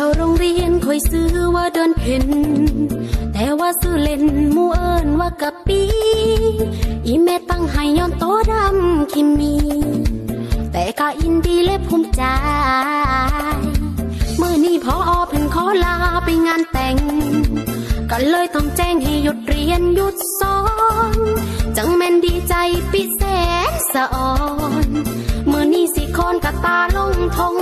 าโรงเรียนคอยซื้อว่าเดินเพ่นแต่ว่าซื้อเล่นหมู่เอิญว่ากะปีอีแม่ตั้งให้ย้อนโตดำคิมมีแต่กะอินดีและภูมิใจเมื่อนี้พอเพิ่นขอลาไปงานแต่งก็เลยต้องแจ้งให้หยุดเรียนหยุดสอนจังแม่นดีใจปิแสนสะอ่อนเมื่อนี้สิคอนกะตาลงทง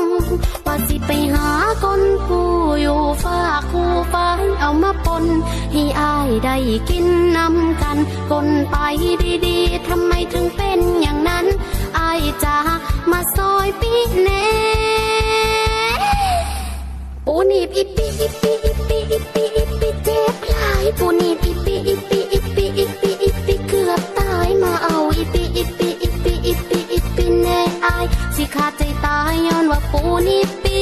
ว่าสิไปหาคนผู้อยู่ฝากคู่ฟ้าเอามาปนให้อายได้กินนำกันคนไปดีๆทำไมถึงเป็นอย่างนั้นอายจะมาซอยปีแน่ปูนีบอิปีอิปีอิปีอิปีอิปีเจ็บหลายปูนีบอิปีอิปีอิปีอิปีอิปีเกือบตายมาเอาอิปีอิปีอิปีอิปีอิปีแน่อายสิขาดใจตายย้อนว่าปูนีบปี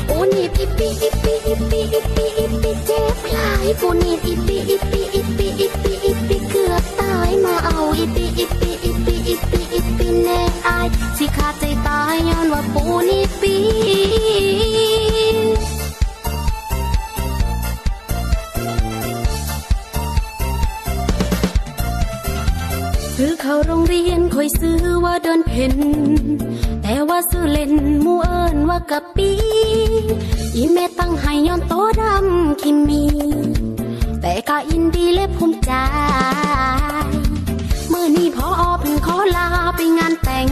ปูนีบอิปีอิปีอิปีอิปีอิปีเจ็บหลายปูนีบอิปีอิปีอิปีอิปีอิปีเกือบตายมาเอาอิปีอิปีอิปีอิปีอิปีแน่อายสิขาดใจตายย้อนว่าปูนีบปีซื้อเข้าโรงเรียนคอยซื้อว่าเดินเพ่นแต่ว่าซื้อเล่นหมู่เอิญว่ากะปีอีแม่ตั้งให้ย้อนโตดำคิมมีแต่กะอินดีและภูมิใจเมื่อนี้พอเพิ่นขอลาไปงานแต่ง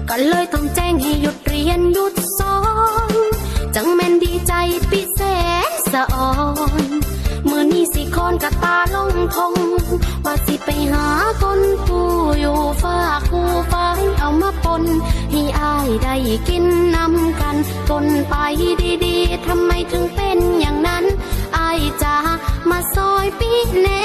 ก็เลยต้องแจ้งให้หยุดเรียนหยุดสอนจังแม่นดีใจปิแสนสะอ่อนเมื่อนี้สิคอนกะตาลงทงว่าสิไปหาคนผู้อยู่ฝากคู่ฟ้าเอามาปนให้อายได้กินนำกันคนไปดีๆทำไมถึงเป็นอย่างนั้นอายจะมาซอยปีแน่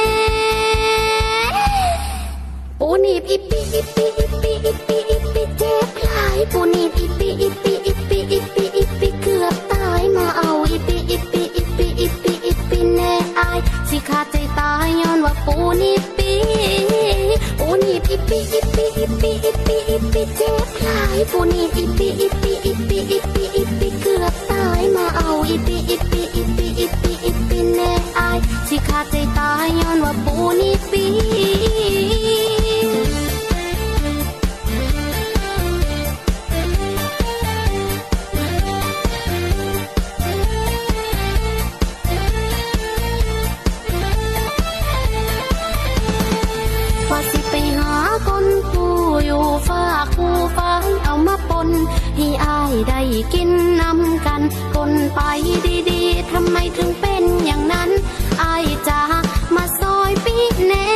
ปูนีบอิปีอิปีอิปีอิปีอิปีเจ็บหลายปูนีบอิปีอิปีอิปีอิปีอิปีเกือบตายมาเอาอิปีอิปีอิปีอิปีอิปีแน่อายสิขาดใจตายย้อนว่าปูนีบปีปูนีบอิปีอิปีอิปีอิปีอิปีเจ็บหลายปูนีบอิปีอิปีอิปีอิปีอิปีเกือบตายมาเอาอิปีอิปีอิปีอิปีอิปีแน่อายสิขาดใจตายย้อนว่าปูนีบปีว่าสิไปหาคนผู้อยู่ฝากคู่ฟ้าเอามาปนให้อายได้กินนำกันคนไปดีๆทำไมถึงเป็นอย่างนั้นอายจะมาซอยปีแน่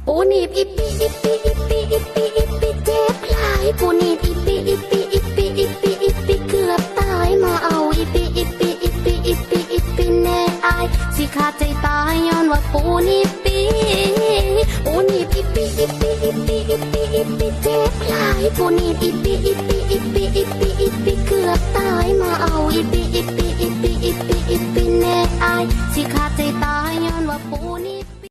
ปูนีบอิปีอิปีอิปีอิปีอิปีเจ็บหลายปูนีบอิปีอิปีอิปีอิปีอิปีเกือบตายมาเอาอิปีอิปีอิปีอิปีอิปีแน่อายสิขาดใจตายย้อนว่าปูนีบปีปูนีบอิปีอิปีอิปีอิปีอิปีเจ็บหลายปูนีบอิปีอิปีอิปีอิปีอิปีเกือบตายมาเอาอิปีอิปีอิปีอิปีอิปีแน่อายสิขาดใจตายย้อนว่าปูนีบ